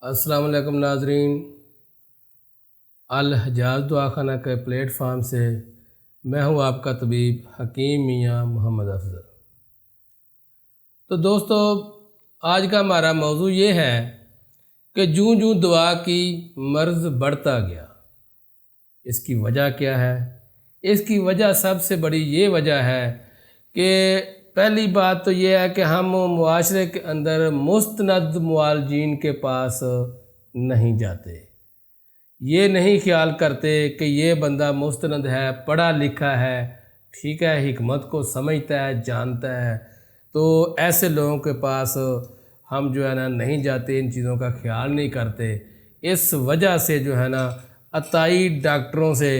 अस्सलाम वालेकुम नाजरीन। अल हजाज दवाखाना के प्लेटफार्म से मैं हूं आपका तबीब हकीम मियां मोहम्मद अफजल। तो दोस्तों, आज का हमारा मौजू ये है कि जूं जूं दवा की मर्ज़ बढ़ता गया, इसकी वजह क्या है? इसकी वजह सबसे बड़ी ये वजह है कि पहली बात तो ये है कि हम मुआशरे के अंदर मुस्तनद मुआलजीन के पास नहीं जाते। ये नहीं ख्याल करते कि ये बंदा मुस्तनद है, पढ़ा लिखा है, ठीक है, हिकमत को समझता है, जानता है, तो ऐसे लोगों के पास हम जो है ना नहीं जाते, इन चीज़ों का ख्याल नहीं करते। इस वजह से जो है ना अताई डॉक्टरों से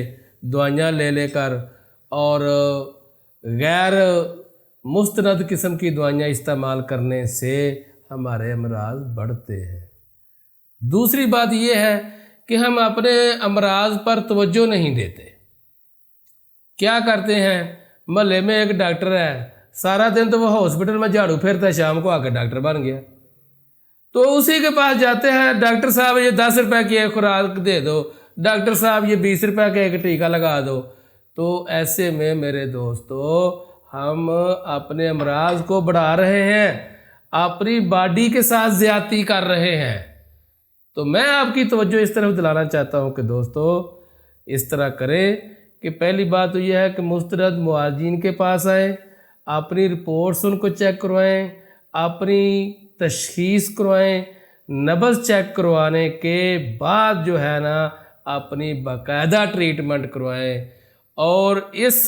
दवाइयाँ ले लेकर और गैर मुस्तनद किस्म की दवाइयाँ इस्तेमाल करने से हमारे अमराज बढ़ते हैं। दूसरी बात यह है कि हम अपने अमराज पर तवज्जो नहीं देते। क्या करते हैं, महल्ले में एक डॉक्टर है, सारा दिन तो वो हॉस्पिटल में झाड़ू फेरता है, शाम को आकर डॉक्टर बन गया, तो उसी के पास जाते हैं। डॉक्टर साहब ये 10 रुपए की एक खुराक दे दो, डॉक्टर साहब ये 20 रुपए का एक टीका लगा दो। तो ऐसे में मेरे दोस्तों, हम अपने अमराज को बढ़ा रहे हैं, अपनी बॉडी के साथ ज़्यादती कर रहे हैं। तो मैं आपकी तवज्जो इस तरफ दिलाना चाहता हूं कि दोस्तों, इस तरह करें कि पहली बात तो यह है कि मुस्तनद मुआलजीन के पास आएँ, अपनी रिपोर्ट्स उनको चेक करवाएं, अपनी तशखीस करवाएं, नब्ज़ चेक करवाने के बाद जो है ना अपनी बाकायदा ट्रीटमेंट करवाएं। और इस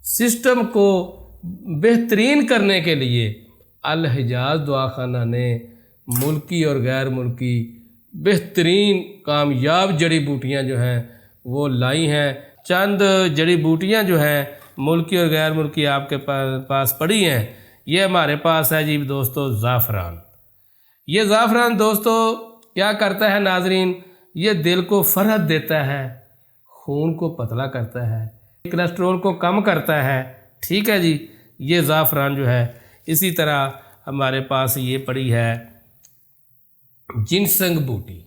सिस्टम को बेहतरीन करने के लिए अल हिजाज दवाखाना ने मुल्की और गैर मुल्की बेहतरीन कामयाब जड़ी बूटियाँ जो हैं वो लाई हैं। चंद जड़ी बूटियाँ जो हैं मुल्की और गैर मुल्की आपके पास पड़ी हैं। ये हमारे पास है जी दोस्तों ज़ाफ़रान। ये ज़ाफ़रान दोस्तों क्या करता है नाजरीन, ये दिल को फरहत देता है, खून को पतला करता है, कोलेस्ट्रॉल को कम करता है, ठीक है जी। ये ज़ाफ़रान जो है, इसी तरह हमारे पास ये पड़ी है जिनसंग बूटी।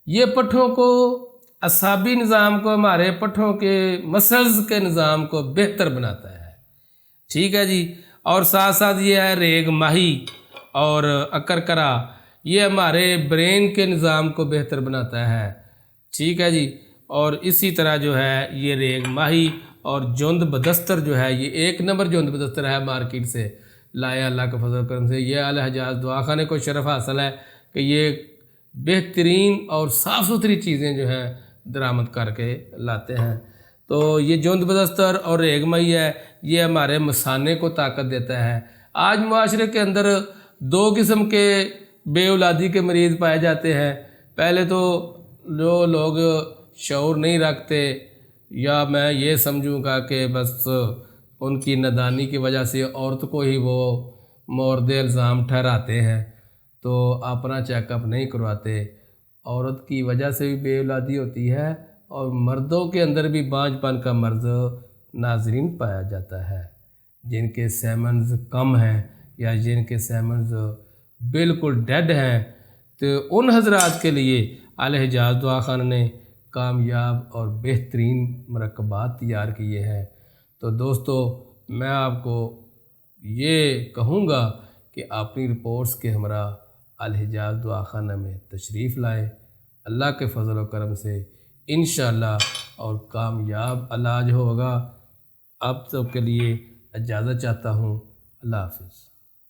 ये पट्ठों को, असाबी निज़ाम को, हमारे पट्ठों के मसल्स के निज़ाम को बेहतर बनाता है, ठीक है जी। और साथ साथ ये है रेग माही और अकरकरा, ये हमारे ब्रेन के निज़ाम को बेहतर बनाता है, ठीक है जी। और इसी तरह जो है ये रेग माही और जोंद बदस्तर जो है, ये 1 नंबर जोंद बदस्तर है, मार्केट से लाया अल्लाह के फजल करम से। ये अल हजाज दवाखाने को शरफ हासिल है कि ये बेहतरीन और साफ़ सुथरी चीज़ें जो हैं दरामद करके लाते हैं। तो ये जोंद बदस्तर और रेग माही है, ये हमारे मसाने को ताकत देता है। आज मुआशरे के अंदर 2 किस्म के बेऔलादी के मरीज़ पाए जाते हैं। पहले तो जो लोग शऊर नहीं रखते, या मैं ये समझूंगा कि बस उनकी नादानी की वजह से औरत को ही वो मोर्द इल्ज़ाम ठहराते हैं, तो अपना चेकअप नहीं करवाते। औरत की वजह से भी बेऔलादी होती है और मर्दों के अंदर भी बांझपन का मर्ज़ नाजरीन पाया जाता है। जिनके सेमन्स कम हैं या जिनके सेमन्स बिल्कुल डेड हैं, तो उन हजरात के लिए अल हिजाज दवाखाना ने कामयाब और बेहतरीन मरकबात तैयार किए हैं। तो दोस्तों, मैं आपको ये कहूँगा कि अपनी रिपोर्ट्स के हमरा अल हिजाज दवाखाना में तशरीफ़ लाएँ। अल्लाह के फजल व करम से इंशाअल्लाह और कामयाब इलाज होगा। आप सबके लिए इजाज़त चाहता हूँ। अल्लाह हाफ़िज़।